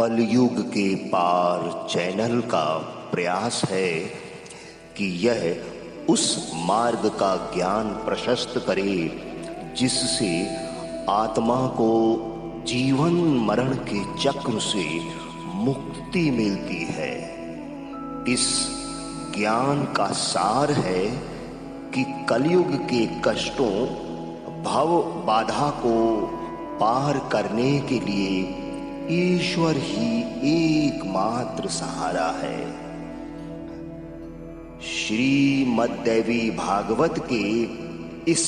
कलयुग के पार चैनल का प्रयास है कि यह उस मार्ग का ज्ञान प्रशस्त करे जिससे आत्मा को जीवन मरण के चक्र से मुक्ति मिलती है। इस ज्ञान का सार है कि कलयुग के कष्टों भव बाधा को पार करने के लिए ईश्वर ही एकमात्र सहारा है। श्रीमद्देवी भागवत के इस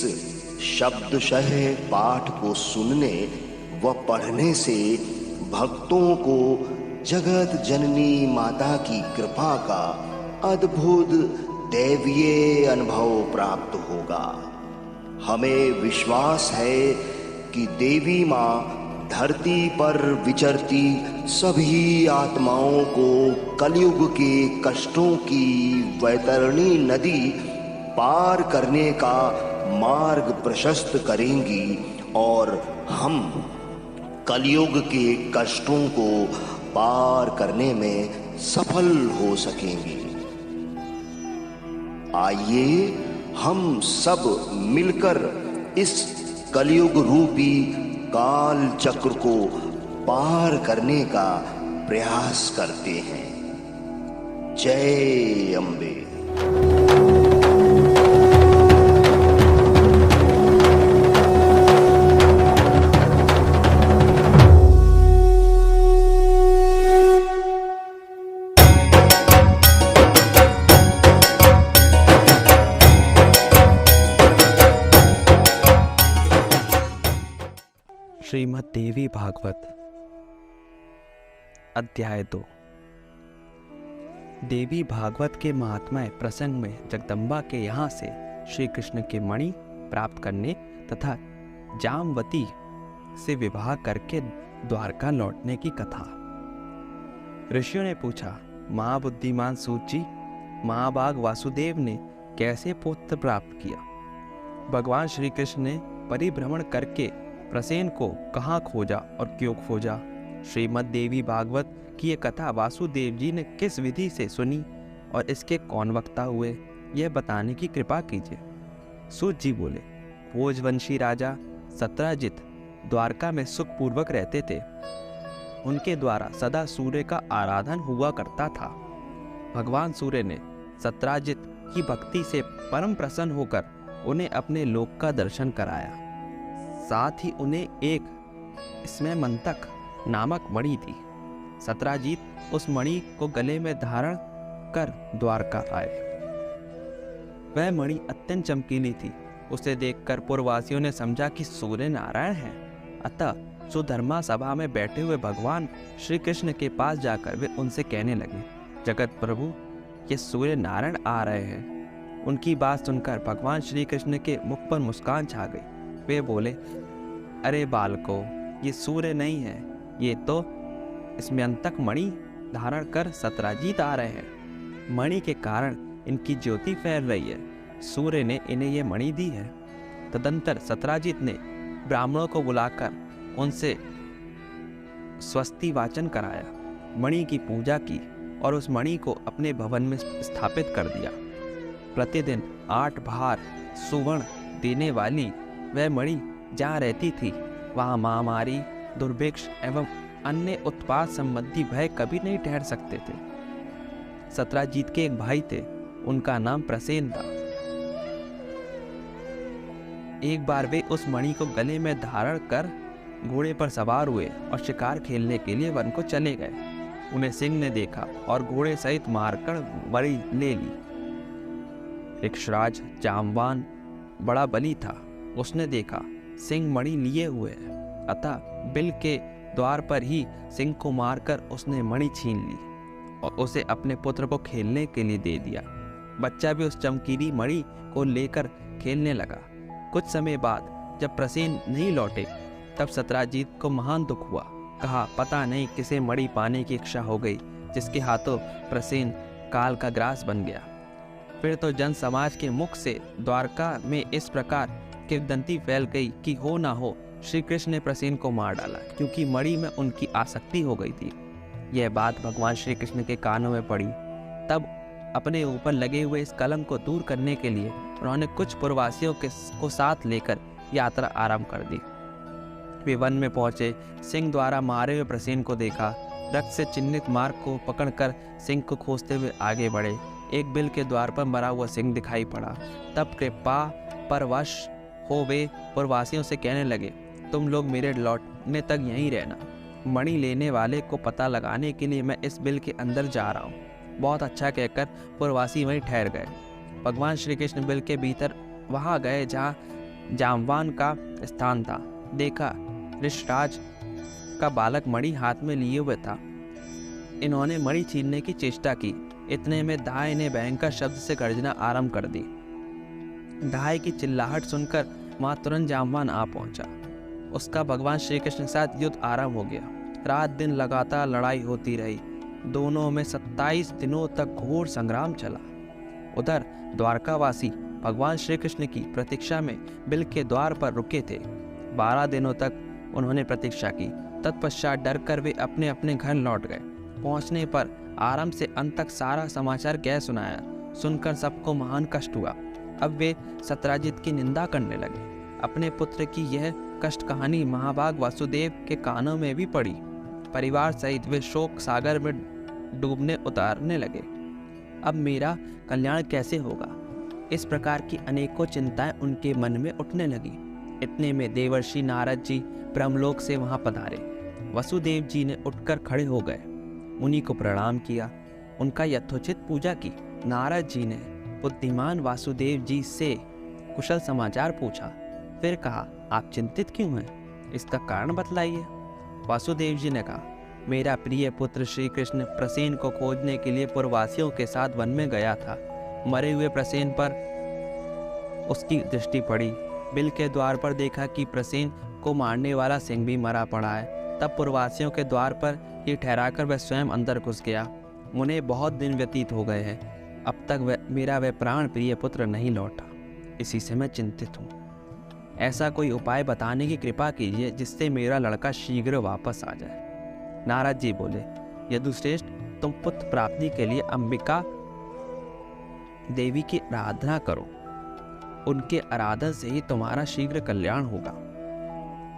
शब्दशः पाठ को सुनने व पढ़ने से भक्तों को जगत जननी माता की कृपा का अद्भुत दैवीय अनुभव प्राप्त होगा। हमें विश्वास है कि देवी माँ धरती पर विचरती सभी आत्माओं को कलयुग के कष्टों की वैतरणी नदी पार करने का मार्ग प्रशस्त करेंगी और हम कलयुग के कष्टों को पार करने में सफल हो सकेंगे। आइए हम सब मिलकर इस कलयुग रूपी काल चक्र को पार करने का प्रयास करते हैं। जय अम्बे। श्रीमद् देवी भागवत अध्याय 2। देवी भागवत के महात्म्य प्रसंग में जगदम्बा के यहाँ से श्री कृष्ण के मणि प्राप्त करने तथा जामवती से विवाह करके द्वारका लौटने की कथा। ऋषियों ने पूछा, महाबुद्धिमान सूत जी, महाभाग वासुदेव ने कैसे पुत्र प्राप्त किया? भगवान श्री कृष्ण ने परिभ्रमण करके प्रसेन को कहाँ खोजा और क्यों खोजा? श्रीमद् देवी भागवत की ये कथा वासुदेव जी ने किस विधि से सुनी और इसके कौन वक्ता हुए, यह बताने की कृपा कीजिए। सूत जी बोले, भोजवंशी राजा सत्राजित द्वारका में सुखपूर्वक रहते थे। उनके द्वारा सदा सूर्य का आराधन हुआ करता था। भगवान सूर्य ने सत्राजित की भक्ति से परम प्रसन्न होकर उन्हें अपने लोक का दर्शन कराया। साथ ही उन्हें एक इसमें मंतक नामक मणि दी। सत्राजीत उस मणि को गले में धारण कर द्वारका आए। वह मणि अत्यंत चमकीली थी। उसे देखकर पूर्ववासियों ने समझा कि सूर्य नारायण है। अतः सुधर्मा सभा में बैठे हुए भगवान श्री कृष्ण के पास जाकर वे उनसे कहने लगे, जगत प्रभु, ये सूर्य नारायण आ रहे हैं। उनकी बात सुनकर भगवान श्री कृष्ण के मुख पर मुस्कान छा गई। वे बोले, अरे बालको, ये सूर्य नहीं है, ये तो इसमें अंतक मणि धारण कर सत्राजीत आ रहे हैं। मणि के कारण इनकी ज्योति फैल रही है। सूर्य ने इन्हें ये मणि दी है। तदंतर सत्राजीत ने ब्राह्मणों को बुलाकर उनसे स्वस्ति वाचन कराया, मणि की पूजा की और उस मणि को अपने भवन में स्थापित कर दिया। प्रतिदिन 8 भार सुवर्ण देने वाली वह मणि जहाँ रहती थी, वहाँ महामारी, दुर्भिक्ष एवं अन्य उत्पाद संबंधी भय कभी नहीं ठहर सकते थे। सत्राजीत के एक भाई थे, उनका नाम प्रसेन था। एक बार वे उस मणि को गले में धारण कर घोड़े पर सवार हुए और शिकार खेलने के लिए वन को चले गए। उन्हें सिंह ने देखा और घोड़े सहित मारकर मणि ले ली। ऋक्षराज जामवान बड़ा बली था। उसने देखा सिंह मणि लिए हुए है, अतः बिल के द्वार पर ही सिंह को मारकर उसने मणि छीन ली और उसे अपने पुत्र को खेलने के लिए दे दिया। बच्चा भी उस चमकीली मणि को लेकर खेलने लगा। कुछ समय बाद जब प्रसेन नहीं लौटे, तब सत्राजीत को महान दुख हुआ। कहा, पता नहीं किसे मणि पाने की इच्छा हो गई, जिसके हाथों प्रसेन काल का ग्रास बन गया। फिर तो जन समाज के मुख से द्वारका में इस प्रकार किंवदंती फैल गई कि हो ना हो श्री कृष्ण ने प्रसेन को मार डाला, क्योंकि मणि में उनकी आसक्ति हो गई थी। यह बात भगवान श्री कृष्ण के कानों में पड़ी। तब अपने ऊपर लगे हुए इस कलंक को दूर करने के लिए उन्होंने कुछ पुरवासियों को साथ लेकर यात्रा आरंभ कर दी। वे वन में पहुंचे, सिंह द्वारा मारे हुए प्रसेन को देखा। रक्त से चिन्हित मार्ग को पकड़कर सिंह को खोजते हुए आगे बढ़े। एक बिल के द्वार पर मरा हुआ सिंह दिखाई पड़ा। तब कृपा परवश हो वे पुरवासियों से कहने लगे, तुम लोग मेरे लौटने तक यहीं रहना। मणि लेने वाले को पता लगाने के लिए मैं इस बिल के अंदर जा रहा हूँ। बहुत अच्छा कहकर पुरवासी वहीं ठहर गए। भगवान श्री कृष्ण बिल के भीतर वहाँ गए जहाँ जामवान का स्थान था। देखा ऋषराज का बालक मणि हाथ में लिए हुए था। इन्होंने मणि छीनने की चेष्टा की। इतने में दाई ने भयंकर शब्द से गर्जना आरंभ कर दी। दाई की चिल्लाहट सुनकर वहां तुरंत जामवान आ पहुंचा। उसका भगवान श्री कृष्ण के साथ युद्ध आरंभ हो गया। रात दिन लगातार लड़ाई होती रही। दोनों में 27 दिनों तक घोर संग्राम चला। उधर द्वारकावासी भगवान श्री कृष्ण की प्रतीक्षा में बिल के द्वार पर रुके थे। 12 दिनों तक उन्होंने प्रतीक्षा की। तत्पश्चात डरकर वे अपने अपने घर लौट गए। पहुंचने पर आरंभ से अंत तक सारा समाचार कह सुनाया। सुनकर सबको महान कष्ट हुआ। अब वे सत्यजित की निंदा करने लगे। अपने पुत्र की यह कष्ट कहानी महाभाग वासुदेव के कानों में भी पड़ी। परिवार सहित वे शोक सागर में डूबने उतारने लगे। अब मेरा कल्याण कैसे होगा? इस प्रकार की अनेकों चिंताएं उनके मन में उठने लगी। इतने में देवर्षि नारद जी ब्रह्मलोक से वहां पधारे। वसुदेव जी ने उठकर खड़े हो गए, मुनि को प्रणाम किया, उनका यथोचित पूजा की। नारद जी ने बुद्धिमान वासुदेव जी से कुशल समाचार पूछा। फिर कहा, आप चिंतित क्यों हैं? इसका कारण बतलाइए। वासुदेव जी ने कहा, मेरा प्रिय पुत्र श्री कृष्ण प्रसेन को खोजने के लिए पुरवासियों के साथ वन में गया था। मरे हुए प्रसेन पर उसकी दृष्टि पड़ी। बिल के द्वार पर देखा कि प्रसेन को मारने वाला सिंह भी मरा पड़ा है। तब पुरवासियों के द्वार पर ये ठहराकर वह स्वयं अंदर घुस गया। उन्हें बहुत दिन व्यतीत हो गए हैं। अब तक मेरा वह प्राण प्रिय पुत्र नहीं लौटा। इसी से मैं चिंतित हूँ। ऐसा कोई उपाय बताने की कृपा कीजिए जिससे मेरा लड़का शीघ्र वापस आ जाए। नारद जी बोले, यदुश्रेष्ठ, तुम पुत्र प्राप्ति के लिए अंबिका देवी की आराधना करो। उनके आराधन से ही तुम्हारा शीघ्र कल्याण होगा।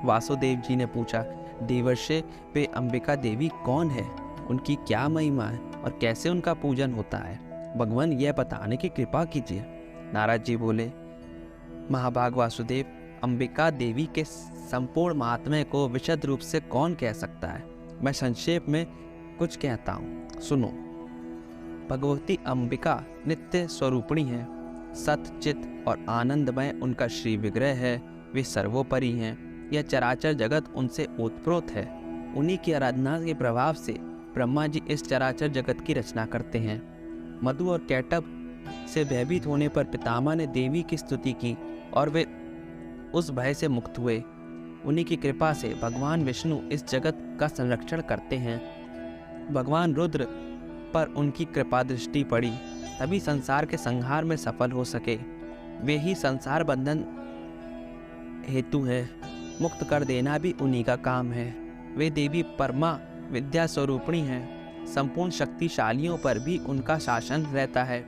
वासुदेव जी ने पूछा, देवर्षि, वे अंबिका देवी कौन है? उनकी क्या महिमा है और कैसे उनका पूजन होता है? भगवान यह बताने की कृपा कीजिए। नारद जी बोले, महाभाग वासुदेव, अंबिका देवी के संपूर्ण महात्म्य को विशद रूप से कौन कह सकता है? मैं संक्षेप में कुछ कहता हूँ, सुनो। भगवती अंबिका नित्य स्वरूपिणी है। सत चित और आनंदमय उनका श्री विग्रह है। वे सर्वोपरि हैं। यह चराचर जगत उनसे ओतप्रोत है। उन्हीं की आराधना के प्रभाव से ब्रह्मा जी इस चराचर जगत की रचना करते हैं। मधु और कैटभ से भयभीत होने पर पितामह ने देवी की स्तुति की और वे उस भय से मुक्त हुए। उन्हीं की कृपा से भगवान विष्णु इस जगत का संरक्षण करते हैं। भगवान रुद्र पर उनकी कृपा दृष्टि पड़ी, तभी संसार के संहार में सफल हो सके। वे ही संसार बंधन हेतु है। मुक्त कर देना भी उन्हीं का काम है। वे देवी परमा विद्या स्वरूपिणी हैं। संपूर्ण शक्तिशालियों पर भी उनका शासन रहता है।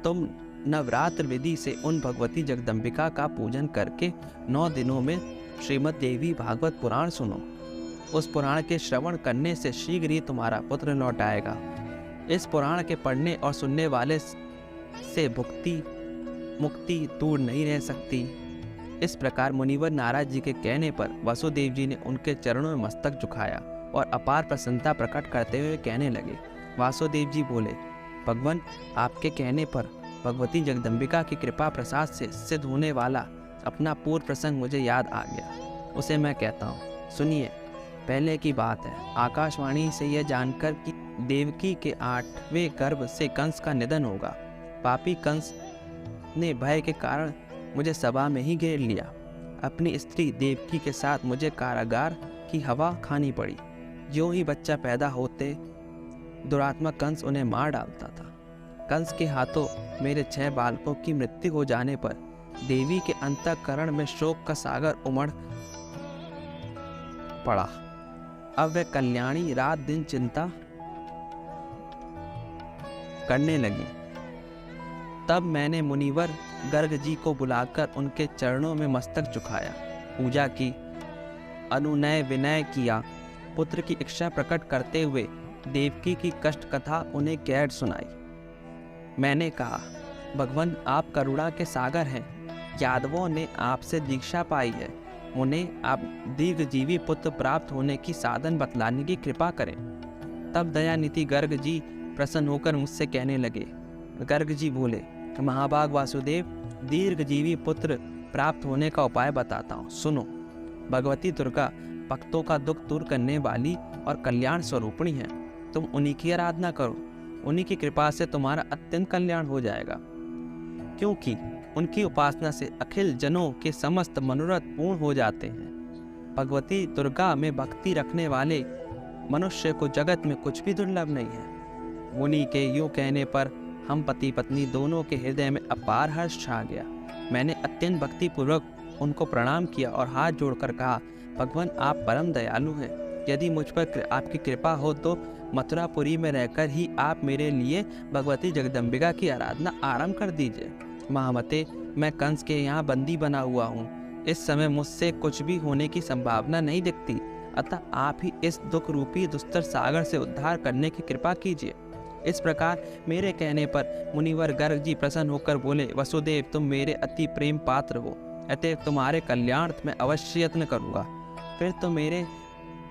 तुम नवरात्र विधि से उन भगवती जगदम्बिका का पूजन करके 9 दिनों में श्रीमद् देवी भागवत पुराण सुनो। उस पुराण के श्रवण करने से शीघ्र ही तुम्हारा पुत्र लौट आएगा। इस पुराण के पढ़ने और सुनने वाले से मुक्ति दूर नहीं रह सकती। इस प्रकार मुनिवर नारद जी के कहने पर वासुदेव जी ने उनके चरणों में मस्तक झुकाया और अपार प्रसन्नता प्रकट करते हुए कहने लगे। वासुदेव जी बोले, भगवान, आपके कहने पर भगवती जगदम्बिका की कृपा प्रसाद से सिद्ध होने वाला अपना पूर्व प्रसंग मुझे याद आ गया। उसे मैं कहता हूँ, सुनिए। पहले की बात है, आकाशवाणी से यह जानकर कि देवकी के 8वें गर्भ से कंस का निधन होगा। पापी कंस ने भय के कारण मुझे सभा में ही घेर लिया। अपनी स्त्री देवकी के साथ मुझे कारागार की हवा खानी पड़ी। जो ही बच्चा पैदा होते दुरात्मा कंस उन्हें मार डालता था। कंस के हाथों मेरे 6 बालकों की मृत्यु हो जाने पर देवी के अंतःकरण में शोक का सागर उमड़ पड़ा। अब वह कल्याणी रात दिन चिंता करने लगी। तब मैंने मुनिवर गर्ग जी को बुलाकर उनके चरणों में मस्तक झुकाया, पूजा की, अनुनय विनय किया, पुत्र की इच्छा प्रकट करते हुए देवकी की कष्ट कथा उन्हें कैद सुनाई। मैंने कहा, भगवान आप करुणा के सागर हैं, यादवों ने आपसे दीक्षा पाई है, उन्हें आप दीर्घजीवी पुत्र प्राप्त होने की साधन बतलाने की कृपा करें। तब दयानिधि गर्ग जी प्रसन्न होकर मुझसे कहने लगे। गर्ग जी बोले, महाभाग वासुदेव, दीर्घजीवी पुत्र प्राप्त होने का उपाय बताता हूँ, सुनो। भगवती दुर्गा भक्तों का दुख दूर करने वाली और कल्याण स्वरूपिणी है। तुम उन्हीं की आराधना करो, उन्हीं की कृपा से तुम्हारा अत्यंत कल्याण हो जाएगा, क्योंकि उनकी उपासना से अखिल जनों के समस्त मनोरथ पूर्ण हो जाते हैं। भगवती दुर्गा में भक्ति रखने वाले मनुष्य को जगत में कुछ भी दुर्लभ नहीं है। मुनि के यूं कहने पर हम पति पत्नी दोनों के हृदय में अपार हर्ष छा गया। मैंने अत्यंत भक्ति पूर्वक उनको प्रणाम किया और हाथ जोड़कर कहा, भगवान आप परम दयालु हैं, यदि मुझ पर आपकी कृपा हो तो मथुरापुरी में रहकर ही आप मेरे लिए भगवती जगदम्बिका की आराधना आरंभ कर दीजिए। महामते, मैं कंस के यहाँ बंदी बना हुआ हूँ, इस समय मुझसे कुछ भी होने की संभावना नहीं दिखती, अतः आप ही इस दुख रूपी दुस्तर सागर से उद्धार करने की कृपा कीजिए। इस प्रकार मेरे कहने पर मुनिवर गर्ग जी प्रसन्न होकर बोले, वसुदेव तुम मेरे अति प्रेम पात्र हो, अतः तुम्हारे कल्याणार्थ मैं अवश्य यत्न करूँगा। फिर तो मेरे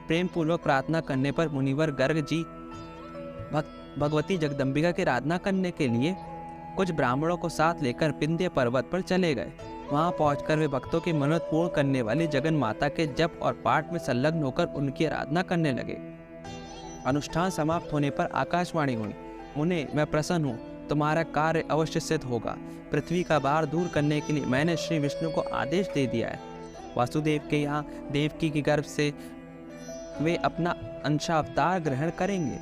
प्रेम पूर्वक प्रार्थना करने पर मुनिवर गर्ग जी भगवती जगदम्बिका की आराधना करने के लिए कुछ ब्राह्मणों को साथ लेकर विंध्य पर्वत पर चले गए। वहां पहुंचकर वे भक्तों की मन्नत पूर्ण करने वाली जगन माता के जप और पाठ में संलग्न होकर उनकी आराधना करने लगे। अनुष्ठान समाप्त होने पर आकाशवाणी हुई, मुने मैं प्रसन्न हूँ, तुम्हारा कार्य अवश्य सिद्ध होगा। पृथ्वी का भार दूर करने के लिए मैंने श्री विष्णु को आदेश दे दिया है। वासुदेव के यहाँ देवकी के गर्भ से वे अपना अंशावतार ग्रहण करेंगे।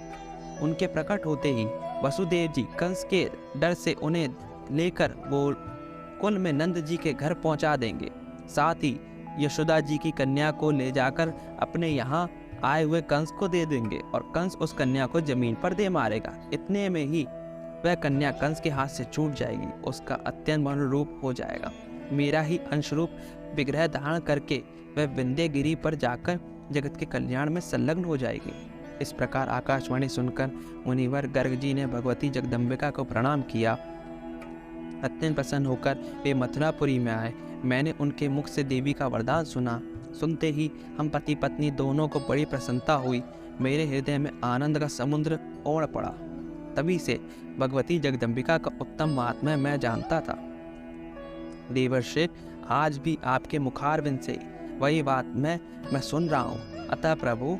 उनके प्रकट होते ही वसुदेव जी कंस के डर से उन्हें लेकर गोकुल में नंद जी के घर पहुंचा देंगे। साथ ही यशोदा जी की कन्या को ले जाकर अपने यहाँ आए हुए कंस को दे देंगे और कंस उस कन्या को जमीन पर दे मारेगा। इतने में ही वह कन्या कंस के हाथ से छूट जाएगी, उसका अत्यंत मनोरूप हो जाएगा। मेरा ही अंशरूप विग्रह धारण करके वह विंध्यगिरी पर जाकर जगत के कल्याण में संलग्न हो जाएगी। इस प्रकार आकाशवाणी सुनकर मुनिवर गर्ग जी ने भगवती जगदम्बिका को प्रणाम किया। अत्यंत प्रसन्न होकर वे मथुरापुरी में आए। मैंने उनके मुख से देवी का वरदान सुना। सुनते ही हम पति पत्नी दोनों को बड़ी प्रसन्नता हुई। मेरे हृदय में आनंद का समुद्र ओढ़ पड़ा। तभी से भगवती जगदम्बिका का उत्तम महात्म्य मैं जानता था। देवर्षि, आज भी आपके मुखारविंद से वही बात मैं सुन रहा हूँ। अतः प्रभु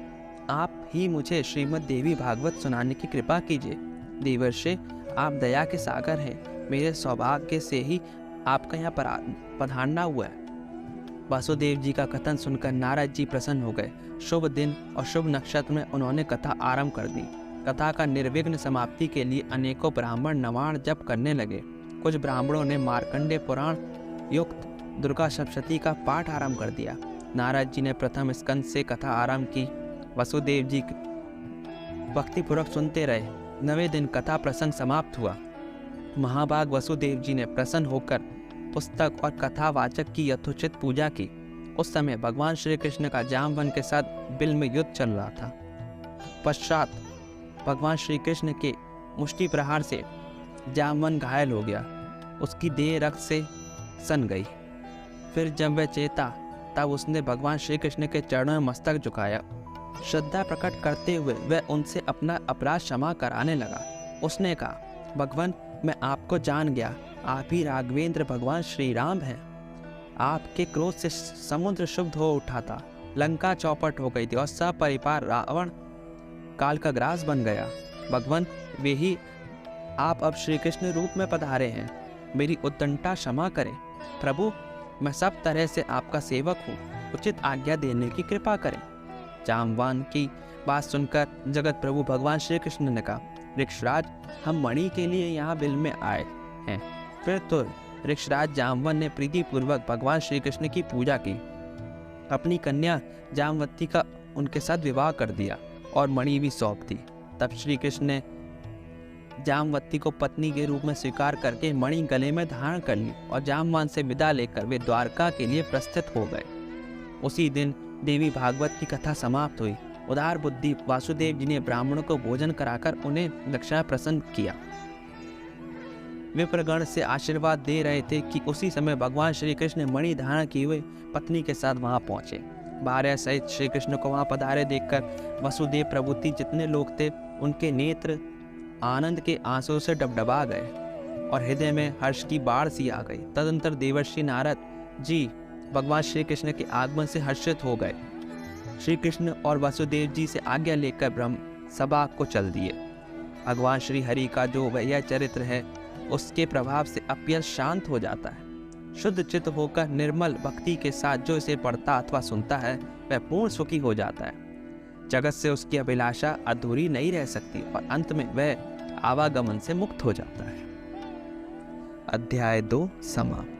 आप ही मुझे श्रीमद् देवी भागवत सुनाने की कृपा कीजिए। देवर्षि, आप दया के सागर हैं, मेरे सौभाग्य से ही आपका यहाँ पधारना हुआ है। वासुदेव जी का कथन सुनकर नारद जी प्रसन्न हो गए। शुभ दिन और शुभ नक्षत्र में उन्होंने कथा आरंभ कर दी। कथा का निर्विघ्न समाप्ति के लिए अनेकों ब्राह्मण नवाण जप करने लगे। कुछ ब्राह्मणों ने मार्कंडेय पुराण युक्त दुर्गा सप्तशती का पाठ आरंभ कर दिया। नारद जी ने प्रथम स्कंद से कथा आरंभ की। वसुदेव जी भक्तिपूर्वक सुनते रहे। 9वें दिन कथा प्रसंग समाप्त हुआ। महाभाग वसुदेव जी ने प्रसन्न होकर पुस्तक और कथावाचक की यथोचित पूजा की। उस समय भगवान श्री कृष्ण का जामवन के साथ बिल में युद्ध चल रहा था। पश्चात भगवान श्री कृष्ण के मुष्टि प्रहार से जामवन घायल हो गया। उसकी देह रक्त से सन गई। फिर जब वह चेता तब उसने भगवान श्री कृष्ण के चरणों में मस्तक झुकाया। श्रद्धा प्रकट करते हुए वह उनसे अपना अपराध क्षमा कराने लगा। उसने कहा, भगवान मैं आपको जान गया, आप ही राघवेंद्र भगवान श्री राम हैं। आपके क्रोध से समुद्र शुद्ध हो उठा था, लंका चौपट हो गई थी और सपरिवार रावण काल का ग्रास बन गया। भगवान वे ही आप अब श्री कृष्ण रूप में पधारे हैं, मेरी उत्कंठा क्षमा करें। प्रभु मैं सब तरह से आपका सेवक हूँ, उचित आज्ञा देने की कृपा करें। जामवान की बात सुनकर जगत प्रभु भगवान श्री कृष्ण ने कहा, ऋक्षराज हम मणि के लिए यहाँ बिल में आए हैं। फिर तो ऋक्षराज जामवन ने प्रीति पूर्वक भगवान श्री कृष्ण की पूजा की, अपनी कन्या जामवती का उनके साथ विवाह कर दिया और मणि भी सौंप दी। तब श्री कृष्ण ने जामवती को पत्नी के रूप में स्वीकार करके मणि गले में धारण कर ली और जामवान से विदा लेकर वे द्वारका के लिए प्रस्थित हो गए। उसी दिन देवी भागवत की कथा समाप्त हुई। उदार बुद्धि वासुदेव जी ने ब्राह्मणों को भोजन कराकर उन्हें दक्षिणा प्रसन्न किया। विप्रगण से आशीर्वाद दे रहे थे कि उसी समय भगवान श्री कृष्ण मणि धारण किए हुए पत्नी के साथ वहां पहुंचे। भार्या सहित श्री कृष्ण को वहां पधारे देखकर वसुदेव प्रभुति जितने लोग थे उनके नेत्र आनंद के आंसुओं से डबडबा गए और हृदय में हर्ष की बाढ़ सी आ गई। तदंतर देवर्षि नारद जी भगवान श्री कृष्ण के आगमन से हर्षित हो गए। श्री कृष्ण और वसुदेव जी से आज्ञा लेकर ब्रह्म सभा को चल दिए। भगवान श्री हरि का जो वह चरित्र है उसके प्रभाव से अपयश शांत हो जाता है। शुद्ध चित्त होकर निर्मल भक्ति के साथ जो इसे पढ़ता अथवा सुनता है वह पूर्ण सुखी हो जाता है। जगत से उसकी अभिलाषा अधूरी नहीं रह सकती और अंत में वह आवागमन से मुक्त हो जाता है। अध्याय 2 समाप्त।